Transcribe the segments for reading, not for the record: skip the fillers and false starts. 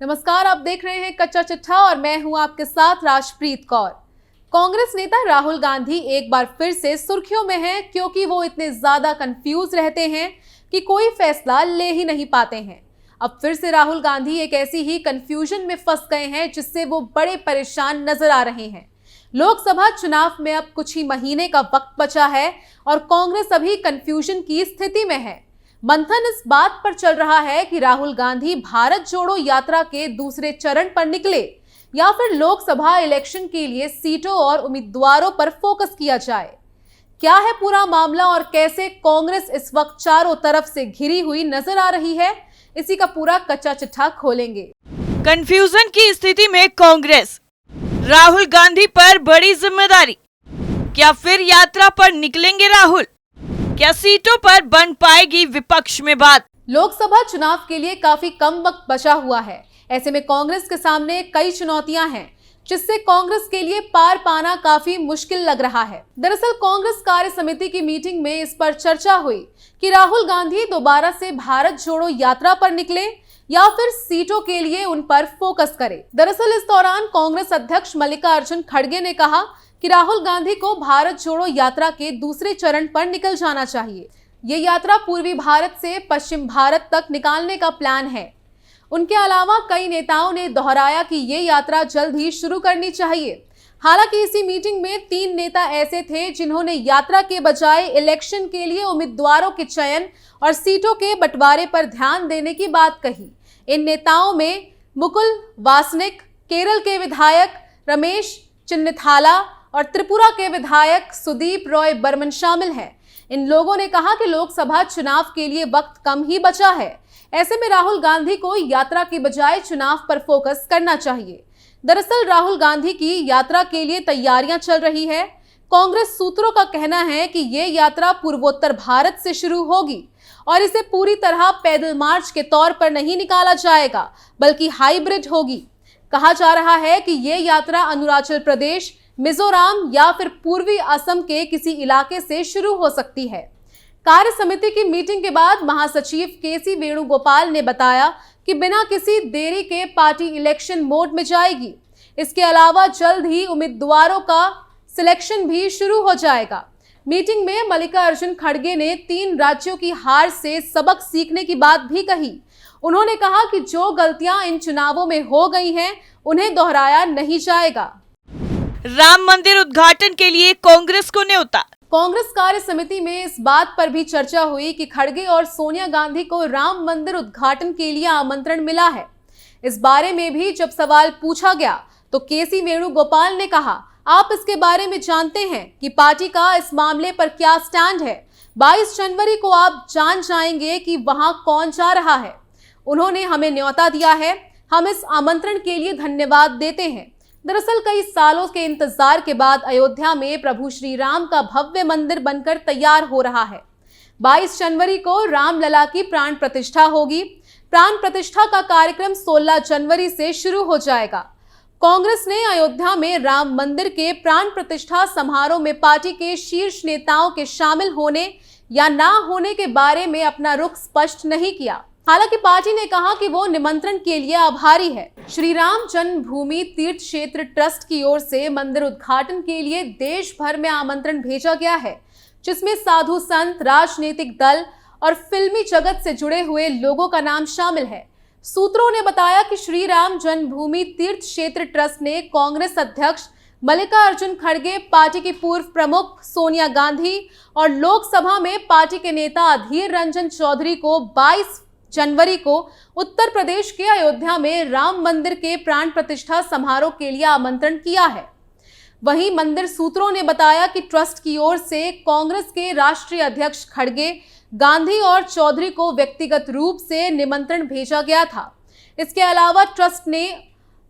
नमस्कार, आप देख रहे हैं कच्चा चिट्ठा और मैं हूं आपके साथ राजप्रीत कौर। कांग्रेस नेता राहुल गांधी एक बार फिर से सुर्खियों में हैं क्योंकि वो इतने ज्यादा कंफ्यूज रहते हैं कि कोई फैसला ले ही नहीं पाते हैं। अब फिर से राहुल गांधी एक ऐसी ही कंफ्यूजन में फंस गए हैं जिससे वो बड़े परेशान नजर आ रहे हैं। लोकसभा चुनाव में अब कुछ ही महीने का वक्त बचा है और कांग्रेस अभी कंफ्यूजन की स्थिति में है। मंथन इस बात पर चल रहा है कि राहुल गांधी भारत जोड़ो यात्रा के दूसरे चरण पर निकले या फिर लोकसभा इलेक्शन के लिए सीटों और उम्मीदवारों पर फोकस किया जाए। क्या है पूरा मामला और कैसे कांग्रेस इस वक्त चारों तरफ से घिरी हुई नजर आ रही है, इसी का पूरा कच्चा चिट्ठा खोलेंगे। कंफ्यूजन की स्थिति में कांग्रेस, राहुल गांधी पर बड़ी जिम्मेदारी। क्या फिर यात्रा पर निकलेंगे राहुल? क्या सीटों पर बन पाएगी विपक्ष में बात? लोकसभा चुनाव के लिए काफी कम वक्त बचा हुआ है। ऐसे में कांग्रेस के सामने कई चुनौतियां हैं जिससे कांग्रेस के लिए पार पाना काफी मुश्किल लग रहा है। दरअसल कांग्रेस कार्य समिति की मीटिंग में इस पर चर्चा हुई कि राहुल गांधी दोबारा से भारत जोड़ो यात्रा पर निकले या फिर सीटों के लिए उन पर फोकस करें। दरअसल इस दौरान कांग्रेस अध्यक्ष मल्लिकार्जुन खड़गे ने कहा कि राहुल गांधी को भारत जोड़ो यात्रा के दूसरे चरण पर निकल जाना चाहिए। ये यात्रा पूर्वी भारत से पश्चिम भारत तक निकालने का प्लान है। उनके अलावा कई नेताओं ने दोहराया कि ये यात्रा जल्द ही शुरू करनी चाहिए। हालांकि इसी मीटिंग में 3 नेता ऐसे थे जिन्होंने यात्रा के बजाय इलेक्शन के लिए उम्मीदवारों के चयन और सीटों के बंटवारे पर ध्यान देने की बात कही। इन नेताओं में मुकुल वासनिक, केरल के विधायक रमेश चिन्निथाला और त्रिपुरा के विधायक सुदीप रॉय बर्मन शामिल हैं। इन लोगों ने कहा कि लोकसभा चुनाव के लिए वक्त कम ही बचा है। ऐसे में राहुल गांधी को यात्रा के बजाय चुनाव पर फोकस करना चाहिए। दरअसल राहुल गांधी की यात्रा के लिए तैयारियां चल रही है। कांग्रेस सूत्रों का कहना है कि ये यात्रा पूर्वोत्तर भारत से शुरू होगी और इसे पूरी तरह पैदल मार्च के तौर पर नहीं निकाला जाएगा बल्कि हाइब्रिड होगी। कहा जा रहा है कि ये यात्रा अरुणाचल प्रदेश, मिजोरम या फिर पूर्वी असम के किसी इलाके से शुरू हो सकती है। कार्य समिति की मीटिंग के बाद महासचिव केसी वेणुगोपाल ने बताया कि बिना किसी देरी के पार्टी इलेक्शन मोड में जाएगी। इसके अलावा जल्द ही उम्मीदवारों का सिलेक्शन भी शुरू हो जाएगा। मीटिंग में मल्लिकार्जुन खड़गे ने 3 राज्यों की हार से सबक सीखने की बात भी कही। उन्होंने कहा कि जो गलतियां इन चुनावों में हो गई हैं, उन्हें दोहराया नहीं जाएगा। राम मंदिर उद्घाटन के लिए कांग्रेस को न्योता। कांग्रेस कार्य समिति में इस बात पर भी चर्चा हुई कि खड़गे और सोनिया गांधी को राम मंदिर उद्घाटन के लिए आमंत्रण मिला है। इस बारे में भी जब सवाल पूछा गया तो केसी वेणुगोपाल ने कहा, आप इसके बारे में जानते हैं कि पार्टी का इस मामले पर क्या स्टैंड है। 22 जनवरी को आप जान जाएंगे कि वहां कौन जा रहा है। उन्होंने हमें न्योता दिया है, हम इस आमंत्रण के लिए धन्यवाद देते हैं। दरअसल कई सालों के इंतजार के बाद अयोध्या में प्रभु श्री राम का भव्य मंदिर बनकर तैयार हो रहा है। 22 जनवरी को रामलला की प्राण प्रतिष्ठा होगी। प्राण प्रतिष्ठा का कार्यक्रम 16 जनवरी से शुरू हो जाएगा। कांग्रेस ने अयोध्या में राम मंदिर के प्राण प्रतिष्ठा समारोह में पार्टी के शीर्ष नेताओं के शामिल होने या ना होने के बारे में अपना रुख स्पष्ट नहीं किया। हालांकि पार्टी ने कहा कि वो निमंत्रण के लिए आभारी है। श्री राम जन्मभूमि तीर्थ क्षेत्र ट्रस्ट की ओर से मंदिर उद्घाटन के लिए देश भर में आमंत्रण भेजा गया है, जिसमें साधु संत, राजनीतिक दल और फिल्मी जगत से जुड़े हुए लोगों का नाम शामिल है। सूत्रों ने बताया कि श्री राम जन्मभूमि तीर्थ क्षेत्र ट्रस्ट ने कांग्रेस अध्यक्ष मल्लिकार्जुन खड़गे, पार्टी की पूर्व प्रमुख सोनिया गांधी और लोकसभा में पार्टी के नेता अधीर रंजन चौधरी को 22 जनवरी को उत्तर प्रदेश के अयोध्या में राम मंदिर के प्राण प्रतिष्ठा समारोह के लिए आमंत्रण किया है। वहीं मंदिर सूत्रों ने बताया कि ट्रस्ट की ओर से कांग्रेस के राष्ट्रीय अध्यक्ष खड़गे, गांधी और चौधरी को व्यक्तिगत रूप से निमंत्रण भेजा गया था। इसके अलावा ट्रस्ट ने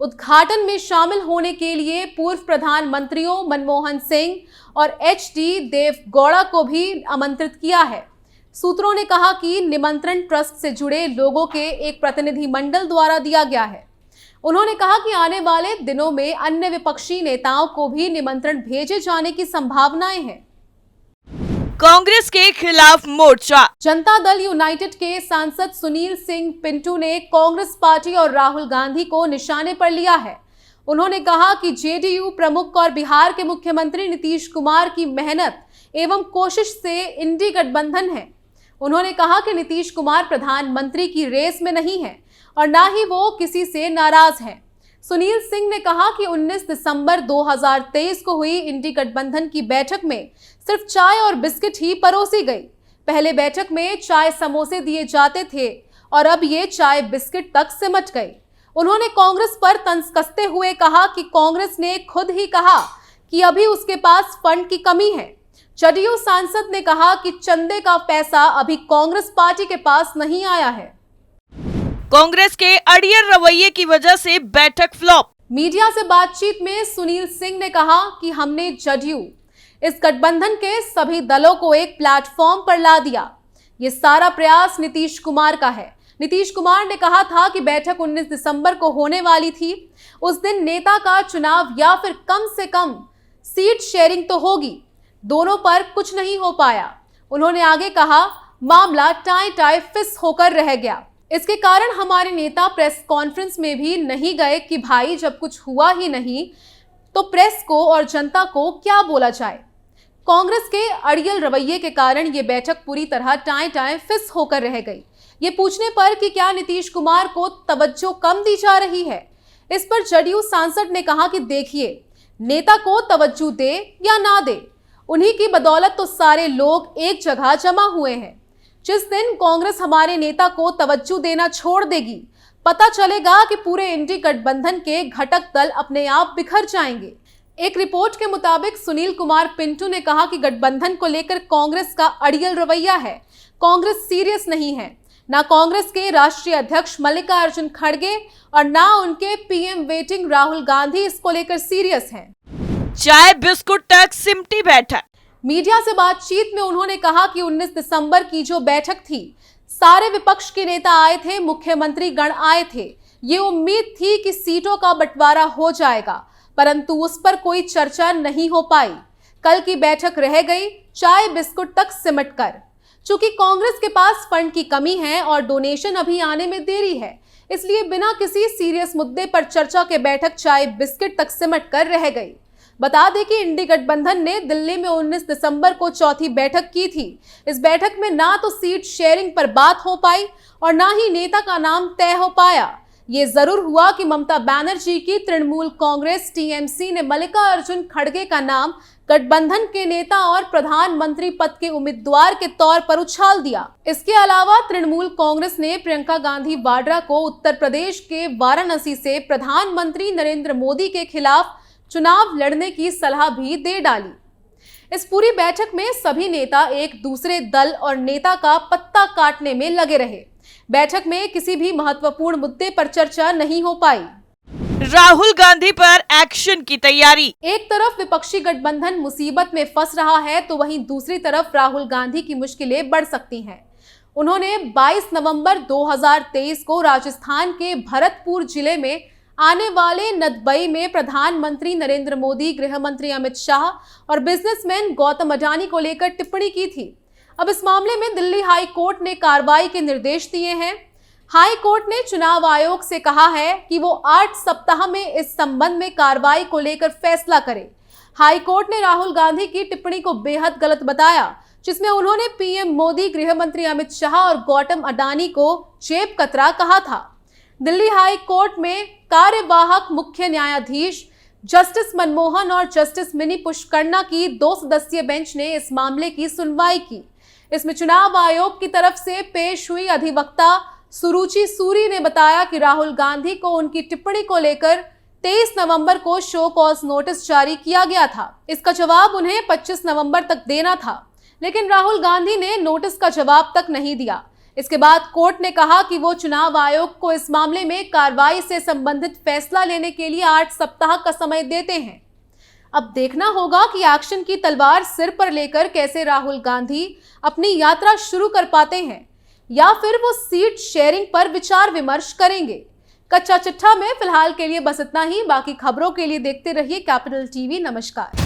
उद्घाटन में शामिल होने के लिए पूर्व प्रधानमंत्रियों मनमोहन सिंह और HD देवगौड़ा को भी आमंत्रित किया है। सूत्रों ने कहा कि निमंत्रण ट्रस्ट से जुड़े लोगों के एक प्रतिनिधि मंडल द्वारा दिया गया है। उन्होंने कहा कि आने वाले दिनों में अन्य विपक्षी नेताओं को भी निमंत्रण भेजे जाने की संभावनाएं हैं। कांग्रेस के खिलाफ मोर्चा। जनता दल यूनाइटेड के सांसद सुनील सिंह पिंटू ने कांग्रेस पार्टी और राहुल गांधी को निशाने पर लिया है। उन्होंने कहा कि जेडीयू प्रमुख और बिहार के मुख्यमंत्री नीतीश कुमार की मेहनत एवं कोशिश से इंडी गठबंधन है। उन्होंने कहा कि नीतीश कुमार प्रधानमंत्री की रेस में नहीं है और ना ही वो किसी से नाराज हैं। सुनील सिंह ने कहा कि 19 दिसंबर 2023 को हुई इंडी गठबंधन की बैठक में सिर्फ चाय और बिस्किट ही परोसी गई। पहले बैठक में चाय समोसे दिए जाते थे और अब ये चाय बिस्किट तक सिमट गई। उन्होंने कांग्रेस पर तंज कसते हुए कहा कि कांग्रेस ने खुद ही कहा कि अभी उसके पास फंड की कमी है। जदयू सांसद ने कहा कि चंदे का पैसा अभी कांग्रेस पार्टी के पास नहीं आया है। कांग्रेस के अड़ियल रवैये की वजह से बैठक फ्लॉप। मीडिया से बातचीत में सुनील सिंह ने कहा कि हमने जदयू इस गठबंधन के सभी दलों को एक प्लेटफॉर्म पर ला दिया। ये सारा प्रयास नीतीश कुमार का है। नीतीश कुमार ने कहा था कि बैठक 19 दिसंबर को होने वाली थी। उस दिन नेता का चुनाव या फिर कम से कम सीट शेयरिंग तो होगी। दोनों पर कुछ नहीं हो पाया। उन्होंने आगे कहा, मामला टाई टाई फिस होकर रह गया। इसके कारण हमारे नेता प्रेस कॉन्फ्रेंस में भी नहीं गए कि भाई जब कुछ हुआ ही नहीं तो प्रेस को और जनता को क्या बोला जाए। कांग्रेस के अड़ियल रवैये के कारण ये बैठक पूरी तरह टाई टाई फिस होकर रह गई। ये पूछने पर कि क्या नीतीश कुमार को तवज्जो कम दी जा रही है, इस पर जदयू सांसद ने कहा कि देखिए, नेता को तवज्जो दे या ना दे, उन्हीं की बदौलत तो सारे लोग एक जगह जमा हुए हैं। जिस दिन कांग्रेस हमारे नेता को तवज्जो देना छोड़ देगी, पता चलेगा कि पूरे इंडी गठबंधन के घटक दल अपने आप बिखर जाएंगे। एक रिपोर्ट के मुताबिक सुनील कुमार पिंटू ने कहा कि गठबंधन को लेकर कांग्रेस का अड़ियल रवैया है। कांग्रेस सीरियस नहीं है। ना कांग्रेस के राष्ट्रीय अध्यक्ष मल्लिकार्जुन खड़गे और ना उनके पीएम वेटिंग राहुल गांधी इसको लेकर सीरियस हैं। चाय बिस्कुट तक सिमटी बैठक। मीडिया से बातचीत में उन्होंने कहा कि 19 दिसंबर की जो बैठक थी, सारे विपक्ष के नेता आए थे, मुख्यमंत्री गण आए थे। ये उम्मीद थी कि सीटों का बंटवारा हो जाएगा, परंतु उस पर कोई चर्चा नहीं हो पाई। कल की बैठक रह गई चाय बिस्कुट तक सिमट कर। चूंकि कांग्रेस के पास फंड की कमी है और डोनेशन अभी आने में देरी है, इसलिए बिना किसी सीरियस मुद्दे पर चर्चा के बैठक चाय बिस्किट तक सिमट कर रह गई। बता दें कि इंडी गठबंधन ने दिल्ली में 19 दिसंबर को चौथी बैठक की थी। इस बैठक में ना तो सीट शेयरिंग पर बात हो पाई और ना ही नेता का नाम तय हो पाया। ये जरूर हुआ कि ममता बनर्जी की तृणमूल कांग्रेस टीएमसी ने मल्लिकार्जुन खड़गे का नाम गठबंधन के नेता और प्रधानमंत्री पद के उम्मीदवार के तौर पर उछाल दिया। इसके अलावा तृणमूल कांग्रेस ने प्रियंका गांधी वाड्रा को उत्तर प्रदेश के वाराणसी से प्रधानमंत्री नरेंद्र मोदी के खिलाफ चुनाव लड़ने की सलाह भी दे डाली। इस पूरी बैठक में सभी नेता एक दूसरे दल और नेता का पत्ता काटने में लगे रहे। बैठक में किसी भी महत्वपूर्ण मुद्दे पर चर्चा नहीं हो पाई। राहुल गांधी पर एक्शन की तैयारी। एक तरफ विपक्षी गठबंधन मुसीबत में फंस रहा है तो वहीं दूसरी तरफ राहुल गांधी की मुश्किलें बढ़ सकती हैं। उन्होंने 22 नवंबर 2023 को राजस्थान के भरतपुर जिले में आने वाले नदबई में प्रधानमंत्री नरेंद्र मोदी, गृह मंत्री अमित शाह और बिजनेसमैन गौतम अडानी को लेकर टिप्पणी की थी। अब इस मामले में दिल्ली हाई कोर्ट ने कार्रवाई के निर्देश दिए हैं। हाई कोर्ट ने चुनाव आयोग से कहा है कि वो 8 सप्ताह में इस संबंध में कार्रवाई को लेकर फैसला करे। हाई कोर्ट ने राहुल गांधी की टिप्पणी को बेहद गलत बताया, जिसमें उन्होंने पीएम मोदी, गृह मंत्री अमित शाह और गौतम अडानी को जेब कतरा कहा था। दिल्ली हाई कोर्ट में कार्यवाहक मुख्य न्यायाधीश जस्टिस मनमोहन और जस्टिस मिनी पुष्करना की 2 सदस्यीय बेंच ने इस मामले की सुनवाई की। इसमें चुनाव आयोग की तरफ से पेश हुई अधिवक्ता सुरुचि सूरी ने बताया कि राहुल गांधी को उनकी टिप्पणी को लेकर 23 नवंबर को शो कॉज नोटिस जारी किया गया था। इसका जवाब उन्हें 25 नवंबर तक देना था, लेकिन राहुल गांधी ने नोटिस का जवाब तक नहीं दिया। इसके बाद कोर्ट ने कहा कि वो चुनाव आयोग को इस मामले में कार्रवाई से संबंधित फैसला लेने के लिए 8 सप्ताह का समय देते हैं। अब देखना होगा कि एक्शन की तलवार सिर पर लेकर कैसे राहुल गांधी अपनी यात्रा शुरू कर पाते हैं, या फिर वो सीट शेयरिंग पर विचार विमर्श करेंगे। कच्चा चिट्ठा में फिलहाल के लिए बस इतना ही। बाकी खबरों के लिए देखते रहिए कैपिटल टीवी। नमस्कार।